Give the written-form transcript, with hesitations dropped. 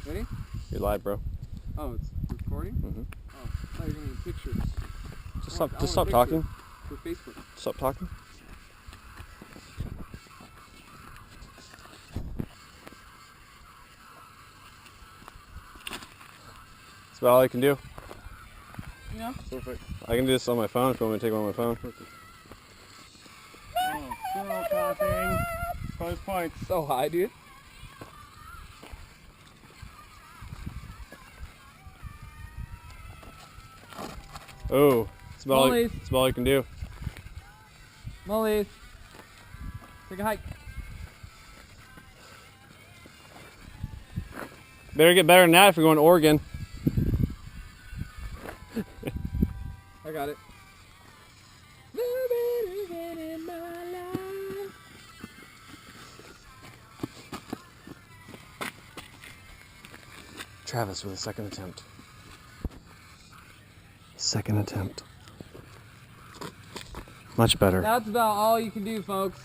Ready? You're live, bro. Oh, it's recording? Mm-hmm. Oh, I thought you were going to get pictures. Just stop talking. For Facebook. Stop talking. That's about all I can do. Yeah. Perfect. I can do this on my phone if you want me to take one on my phone. Perfect. Oh, girl talking. 5 points. So high, dude. Oh, that's about all I can do. Molly. Take a hike. Better get better than that if you're going to Oregon. I got it. Travis with a second attempt. Second attempt. Much better. That's about all you can do, folks.